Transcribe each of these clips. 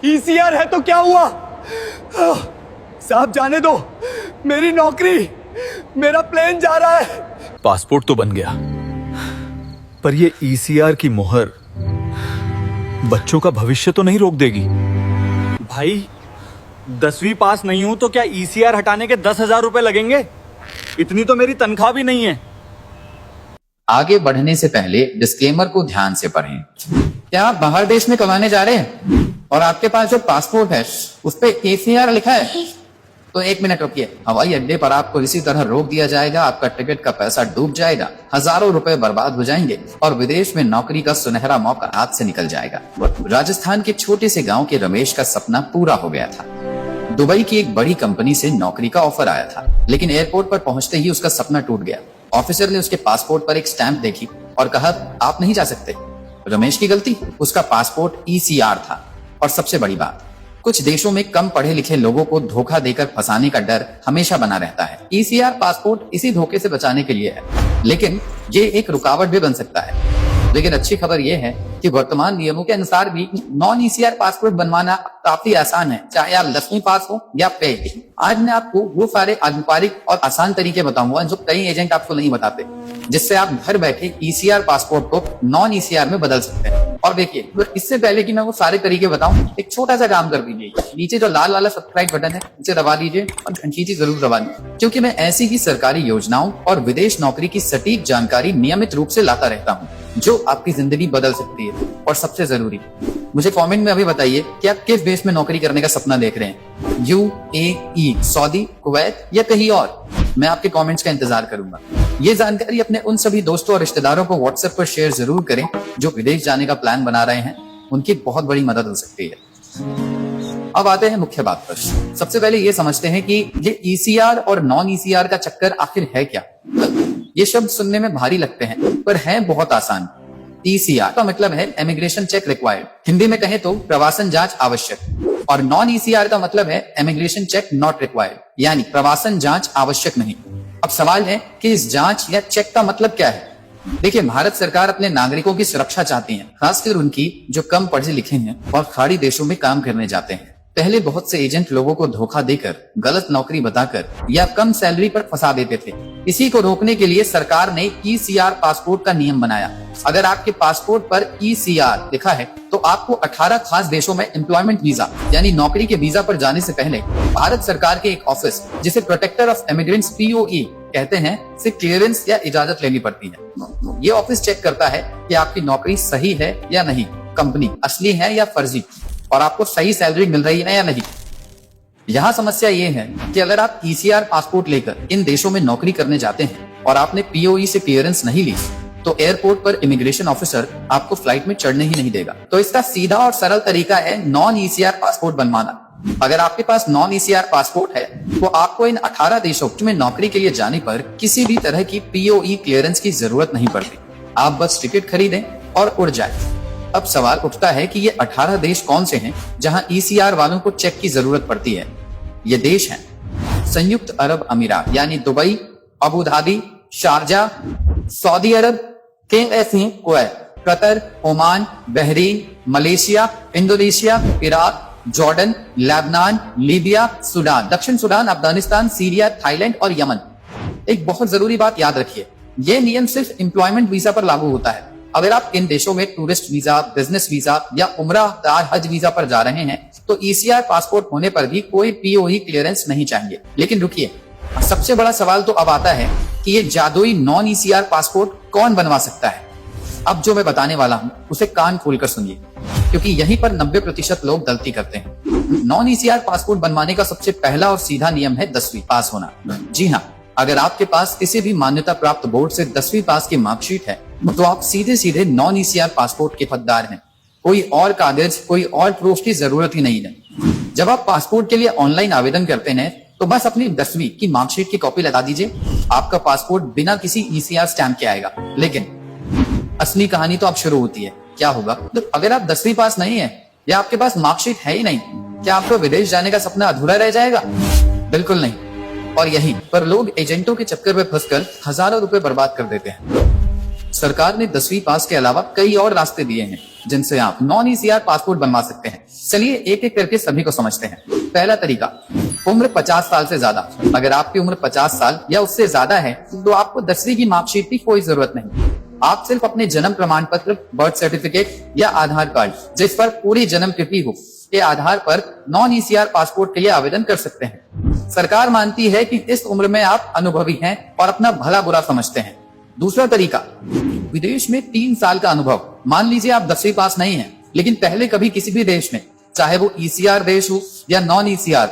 ECR है तो क्या हुआ? साहब जाने दो, मेरी नौकरी, मेरा प्लेन जा रहा है। पासपोर्ट तो बन गया, पर ये ईसीआर की मोहर बच्चों का भविष्य तो नहीं रोक देगी। भाई 10वीं पास नहीं हूं तो क्या ईसीआर हटाने के 10,000 रुपए लगेंगे? इतनी तो मेरी तनख्वाह भी नहीं है। आगे बढ़ने से पहले डिस्क्लेमर को ध्यान से पढ़ें। क्या आप बाहर देश में कमाने जा रहे हैं और आपके पास जो पासपोर्ट है उस पे ईसीआर लिखा है? तो 1 मिनट रुकिए, हवाई अड्डे पर आपको इसी तरह रोक दिया जाएगा, आपका टिकट का पैसा डूब जाएगा, हजारों रुपए बर्बाद हो जाएंगे और विदेश में नौकरी का सुनहरा मौका हाथ से निकल जाएगा। राजस्थान के छोटे से गांव के रमेश का सपना पूरा हो गया था। दुबई की एक बड़ी कंपनी से नौकरी का ऑफर आया था, लेकिन एयरपोर्ट पर पहुंचते ही उसका सपना टूट गया। ऑफिसर ने उसके पासपोर्ट पर एक स्टैंप देखी और कहा, आप नहीं जा सकते। रमेश की गलती, उसका पासपोर्ट ईसीआर था। और सबसे बड़ी बात, कुछ देशों में कम पढ़े लिखे लोगों को धोखा देकर फंसाने का डर हमेशा बना रहता है। ईसीआर पासपोर्ट इसी धोखे से बचाने के लिए है, लेकिन ये एक रुकावट भी बन सकता है। लेकिन अच्छी खबर यह है कि वर्तमान नियमों के अनुसार भी नॉन ईसीआर पासपोर्ट बनवाना काफी आसान है, चाहे आप 10वीं पास हो या फेल। आज मैं आपको वो सारे आधिकारिक और आसान तरीके बताऊंगा जो कई एजेंट आपको नहीं बताते, जिससे आप घर बैठे ईसीआर पासपोर्ट को नॉन ईसीआर में बदल सकते हैं। और देखिए, इससे पहले कि मैं वो सारे तरीके बताऊं, एक छोटा सा काम कर दीजिए। नीचे जो लाल वाला सब्सक्राइब बटन है उसे दबा दीजिए और घंटी जरूर दबा दीजिए, क्योंकि मैं ऐसी ही सरकारी योजनाओं और विदेश नौकरी की सटीक जानकारी नियमित रूप से लाता रहता हूँ, जो आपकी जिंदगी बदल सकती है। और सबसे जरूरी, मुझे कमेंट में अभी बताइए कि आप किस देश में नौकरी करने का सपना देख रहे हैं, यूएई, सऊदी, कुवैत या कहीं और। मैं आपके कमेंट्स का इंतजार करूंगा। ये जानकारी अपने उन सभी दोस्तों और रिश्तेदारों को व्हाट्सएप पर शेयर जरूर करें जो विदेश जाने का प्लान बना रहे हैं, उनकी बहुत बड़ी मदद हो सकती है। अब आते हैं मुख्य बात पर। सबसे पहले ये समझते हैं कि ये ईसीआर और नॉन ईसीआर का चक्कर आखिर है क्या। ये शब्द सुनने में भारी लगते हैं, पर है बहुत आसान। ईसीआर का मतलब है इमिग्रेशन चेक रिक्वायर्ड, हिंदी में कहें तो प्रवासन जांच आवश्यक। और नॉन ईसीआर का मतलब है इमिग्रेशन चेक नॉट रिक्वायर्ड, यानी प्रवासन जांच आवश्यक नहीं। अब सवाल है कि इस जांच या चेक का मतलब क्या है। देखिए, भारत सरकार अपने नागरिकों की सुरक्षा चाहती है, खासकर उनकी जो कम पढ़े लिखे हैं और खाड़ी देशों में काम करने जाते हैं। पहले बहुत से एजेंट लोगों को धोखा देकर, गलत नौकरी बताकर या कम सैलरी पर फंसा देते थे। इसी को रोकने के लिए सरकार ने ईसीआर पासपोर्ट का नियम बनाया। अगर आपके पासपोर्ट पर ईसीआर लिखा है तो आपको 18 खास देशों में एम्प्लॉयमेंट वीजा यानी नौकरी के वीजा पर जाने से पहले भारत सरकार के एक ऑफिस, जिसे प्रोटेक्टर ऑफ इमिग्रेंट्स POE कहते हैं, से क्लियरेंस या इजाजत लेनी पड़ती है। ये ऑफिस चेक करता है कि आपकी नौकरी सही है या नहीं, कंपनी असली है या फर्जी, और आपको सही सैलरी मिल रही है या नहीं। यहाँ समस्या ये है कि अगर आप ईसीआर पासपोर्ट लेकर इन देशों में नौकरी करने जाते हैं और आपने POE से क्लियरेंस नहीं ली, तो एयरपोर्ट पर इमिग्रेशन ऑफिसर आपको फ्लाइट में चढ़ने ही नहीं देगा। तो इसका सीधा और सरल तरीका है नॉन ईसीआर पासपोर्ट बनवाना। अगर आपके पास नॉन ईसीआर पासपोर्ट है तो आपको इन 18 देशों में नौकरी के लिए जाने पर किसी भी तरह की POE क्लियरेंस की जरूरत नहीं पड़ती। आप बस टिकट खरीदें और उड़ जाए। अब सवाल उठता है कि ये 18 देश कौन से हैं जहां ईसीआर वालों को चेक की जरूरत पड़ती है। ये देश हैं संयुक्त अरब अमीरात यानी Dubai, Abu Dhabi, Sharjah, Saudi Arab, Kuwait, Qatar, Oman, Bahrain, Malaysia, Indonesia, Iraq, Jordan, Lebanon, Libya, Sudan, दक्षिण सूडान, अफगानिस्तान, सीरिया, थाईलैंड और यमन। एक बहुत जरूरी बात याद रखिए, ये नियम सिर्फ एम्प्लॉयमेंट वीजा पर लागू होता है। अगर आप इन देशों में टूरिस्ट वीजा, बिजनेस वीजा या उम्रा हज वीजा पर जा रहे हैं तो ईसीआर पासपोर्ट होने पर भी कोई POE क्लियरेंस नहीं चाहिए। लेकिन रुकिए, सबसे बड़ा सवाल तो अब आता है कि ये जादुई नॉन ईसीआर पासपोर्ट कौन बनवा सकता है। अब जो मैं बताने वाला हूँ उसे कान खोलकर सुनिए, क्योंकि यहीं पर 90% लोग गलती करते हैं। नॉन ईसीआर पासपोर्ट बनवाने का सबसे पहला और सीधा नियम है 10वीं पास होना। जी हाँ, अगर आपके पास किसी भी मान्यता प्राप्त बोर्ड से 10वीं पास की मार्कशीट है तो आप सीधे सीधे नॉन ईसीआर पासपोर्ट के हकदार हैं। कोई और कागज, कोई और प्रूफ की जरूरत ही नहीं है। जब आप पासपोर्ट के लिए ऑनलाइन आवेदन करते हैं तो बस अपनी 10वीं की मार्कशीट की कॉपी लगा दीजिए, आपका पासपोर्ट बिना किसी ईसीआर स्टैंप के आएगा। लेकिन असली कहानी तो अब शुरू होती है। क्या होगा तो अगर आप 10वीं पास नहीं है या आपके पास मार्कशीट है ही नहीं, क्या आपको विदेश जाने का सपना अधूरा रह जाएगा? बिल्कुल नहीं। और यहीं पर लोग एजेंटों के चक्कर में फंसकर हजारों रुपए बर्बाद कर देते हैं। सरकार ने 10वीं पास के अलावा कई और रास्ते दिए हैं जिनसे आप नॉन ईसीआर पासपोर्ट बनवा सकते हैं। चलिए एक एक करके सभी को समझते हैं। पहला तरीका, उम्र 50 साल से ज्यादा। अगर आपकी उम्र 50 साल या उससे ज्यादा है तो आपको 10वीं की मार्कशीट की कोई जरूरत नहीं। आप सिर्फ अपने जन्म प्रमाण पत्र, बर्थ सर्टिफिकेट या आधार कार्ड जिस पर पूरी जन्म तिथि हो के आधार पर नॉन ईसीआर पासपोर्ट के लिए आवेदन कर सकते हैं। सरकार मानती है कि इस उम्र में आप अनुभवी हैं और अपना भला बुरा समझते हैं। दूसरा तरीका, विदेश में 3 साल का अनुभव। मान लीजिए आप 10वीं पास नहीं है, लेकिन पहले कभी किसी भी देश में, चाहे वो ईसीआर देश हो या नॉन ईसीआर,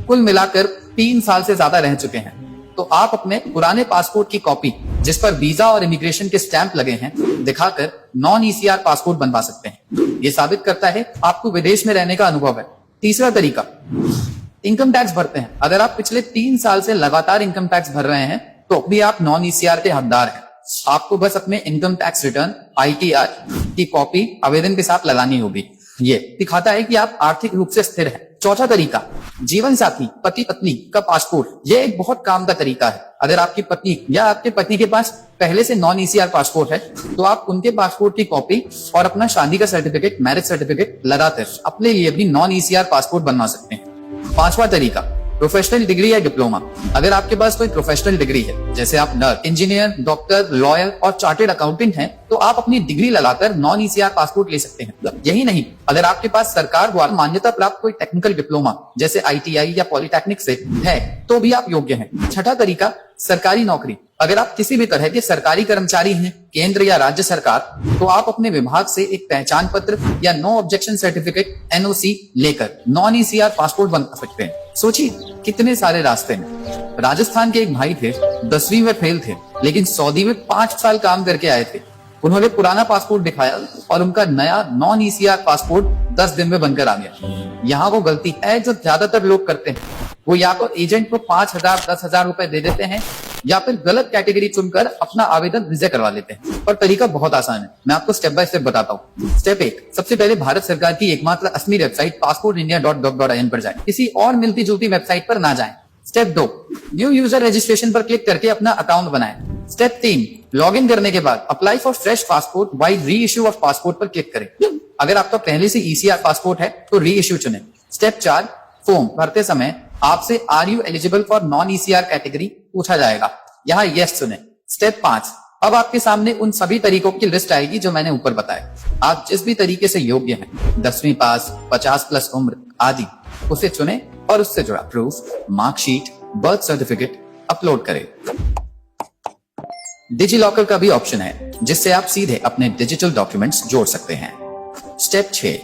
कुल मिलाकर 3 साल से ज्यादा रह चुके हैं, तो आप अपने पुराने पासपोर्ट की कॉपी जिस पर वीजा और इमिग्रेशन के स्टैंप लगे हैं दिखाकर नॉन ईसीआर पासपोर्ट बनवा सकते हैं। ये साबित करता है आपको विदेश में रहने का अनुभव है। तीसरा तरीका, इनकम टैक्स भरते हैं। अगर आप पिछले 3 साल से लगातार इनकम टैक्स भर रहे हैं तो भी आप नॉन ईसीआर के हकदार हैं। आपको बस अपने इनकम टैक्स रिटर्न ITR की कॉपी आवेदन के साथ लगानी होगी। ये दिखाता है कि आप आर्थिक रूप से स्थिर हैं। चौथा तरीका, जीवन साथी, पति पत्नी का पासपोर्ट। ये एक बहुत काम का तरीका है। अगर आपकी पत्नी या आपके पति के पास पहले से नॉन ईसीआर पासपोर्ट है तो आप उनके पासपोर्ट की कॉपी और अपना शादी का सर्टिफिकेट, मैरिज सर्टिफिकेट लगाकर अपने लिए भी नॉन ईसीआर पासपोर्ट बनवा सकते हैं। पांचवा तरीका, प्रोफेशनल डिग्री या डिप्लोमा। अगर आपके पास कोई प्रोफेशनल डिग्री है, जैसे आप नर्स, इंजीनियर, डॉक्टर, लॉयर और चार्टेड अकाउंटेंट हैं, तो आप अपनी डिग्री लगाकर नॉन ईसीआर पासपोर्ट ले सकते हैं। यही नहीं, अगर आपके पास सरकार द्वारा मान्यता प्राप्त कोई टेक्निकल डिप्लोमा जैसे ITI या पॉलिटेक्निक से है तो भी आप योग्य हैं। छठा तरीका, सरकारी नौकरी। अगर आप किसी भी तरह के सरकारी कर्मचारी हैं, केंद्र या राज्य सरकार, तो आप अपने विभाग से एक पहचान पत्र या नो ऑब्जेक्शन सर्टिफिकेट NOC लेकर नॉन ईसीआर पासपोर्ट बना सकते हैं। सोचिए कितने सारे रास्ते हैं। राजस्थान के एक भाई थे, 10वीं में फेल थे, लेकिन सऊदी में 5 साल काम करके आए थे। उन्होंने पुराना पासपोर्ट दिखाया और उनका नया नॉन ईसीआर पासपोर्ट 10 दिन में बनकर आ गया। यहाँ वो गलती है जो ज्यादातर लोग करते हैं, वो या तो एजेंट को 5,000 10,000 रुपए दे देते हैं या फिर गलत कैटेगरी चुनकर अपना आवेदन रिजेक्ट करवा लेते हैं। और तरीका बहुत आसान है, मैं आपको स्टेप बाय स्टेप बताता हूँ। स्टेप 1, सबसे पहले भारत सरकार की एकमात्र असली वेबसाइट passportindia.gov.in पर जाएं, किसी और मिलती जुलती वेबसाइट पर ना जाएं। स्टेप 2, न्यू यूजर रजिस्ट्रेशन पर क्लिक करके अपना अकाउंट बनाएं। स्टेप 3, लॉग इन करने के बाद apply for fresh passport while री इश्यू ऑफ पासपोर्ट पर क्लिक करें। अगर आपका पहले से ईसीआर पासपोर्ट है तो री इश्यू चुनें। स्टेप 4, फॉर्म भरते समय आपसे are you eligible for non ECR category पूछा जाएगा, यहाँ यस चुनें। स्टेप 5, अब आपके सामने उन सभी तरीकों की लिस्ट आएगी जो मैंने ऊपर बताया। आप जिस भी तरीके से योग्य हैं, 10वीं पास, 50+ उम्र आदि, उसे चुनें और उससे जुड़ा proof, marksheet, birth certificate upload करें। डिजी लॉकर का भी ऑप्शन है जिससे आप सीधे अपने डिजिटल डॉक्यूमेंट्स जोड़ सकते हैं। स्टेप 6,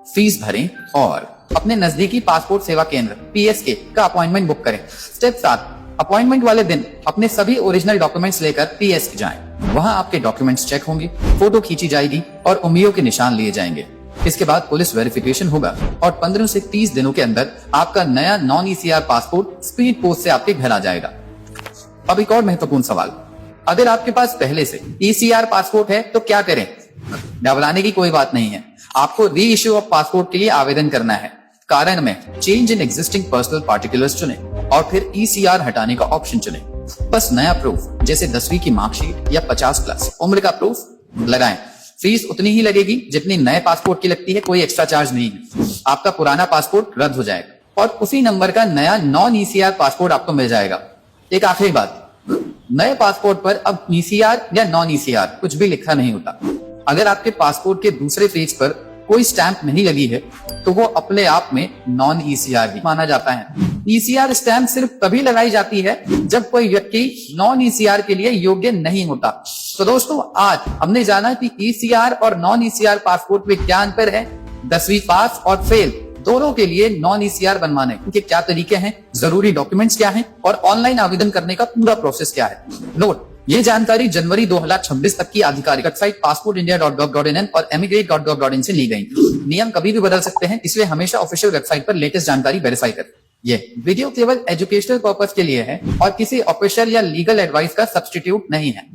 फीस भरें और अपने नजदीकी पासपोर्ट सेवा केंद्र PSK का अपॉइंटमेंट बुक करें। स्टेप 7, अपॉइंटमेंट वाले दिन अपने सभी ओरिजिनल डॉक्यूमेंट्स लेकर PSK जाएं। वहां आपके डॉक्यूमेंट्स चेक होंगे, फोटो खींची जाएगी और उंगलियों के निशान लिए जाएंगे। इसके बाद पुलिस वेरिफिकेशन होगा और 15 से 30 दिनों के अंदर आपका नया non ECR passport speed post से आपके घर आ जाएगा। अब एक और महत्वपूर्ण सवाल, अगर आपके पास पहले से ईसीआर पासपोर्ट है तो क्या करें? घबराने की कोई बात नहीं है, आपको री इश्यू ऑफ पासपोर्ट के लिए आवेदन करना है। कारण में change in existing personal particulars चुनें और फिर ईसीआर हटाने का ऑप्शन चुनें। बस नया प्रूफ जैसे 10वीं की मार्कशीट या 50+ उम्र का प्रूफ लगाएं। फीस उतनी ही लगेगी जितनी नए पासपोर्ट की लगती है, कोई एक्स्ट्रा चार्ज नहीं है। आपका पुराना पासपोर्ट रद्द हो जाएगा और उसी नंबर का नया नॉन ईसीआर पासपोर्ट आपको मिल जाएगा। एक आखिरी बात, नए पासपोर्ट पर अब ईसीआर या नॉन ईसीआर कुछ भी लिखा नहीं होता। अगर आपके पासपोर्ट के दूसरे पेज पर कोई स्टैंप नहीं लगी है तो वो अपने आप में नॉन ईसीआर ही माना जाता है। ईसीआर स्टैंप सिर्फ तभी लगाई जाती है जब कोई व्यक्ति नॉन ईसीआर के लिए योग्य नहीं होता। तो दोस्तों, आज हमने जाना कि ईसीआर और नॉन ईसीआर पासपोर्ट में क्या अंतर है, 10वीं पास और फेल दोनों के लिए नॉन ईसीआर बनवाने के क्या तरीके हैं, जरूरी डॉक्यूमेंट्स क्या हैं और ऑनलाइन आवेदन करने का पूरा प्रोसेस क्या है। नोट, ये जानकारी जनवरी 2026 तक की आधिकारिक वेबसाइट passportindia.gov.in और emigrate.gov.in से ली गई। नियम कभी भी बदल सकते हैं, इसलिए हमेशा ऑफिशियल वेबसाइट पर लेटेस्ट जानकारी वेरीफाई करें। ये वीडियो केवल एजुकेशनल पर्पस के लिए है और किसी ऑफिशियल या लीगल एडवाइस का सब्स्टिट्यूट नहीं है।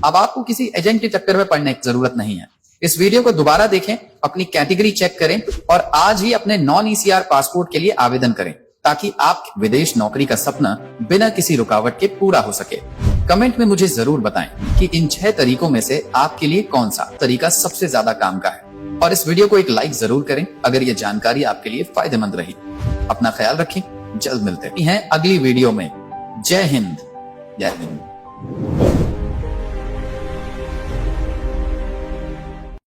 अब आपको किसी एजेंट के चक्कर में पड़ने की जरूरत नहीं है। इस वीडियो को दोबारा देखें, अपनी कैटेगरी चेक करें और आज ही अपने नॉन ईसीआर पासपोर्ट के लिए आवेदन करें ताकि आपके विदेश नौकरी का सपना बिना किसी रुकावट के पूरा हो सके। कमेंट में मुझे जरूर बताएं कि इन 6 तरीकों में से आपके लिए कौन सा तरीका सबसे ज्यादा काम का है। और इस वीडियो को एक लाइक जरूर करें अगर ये जानकारी आपके लिए फायदेमंद रही। अपना ख्याल रखें, जल्द मिलते हैं अगली वीडियो में। जय हिंद, जय हिंद।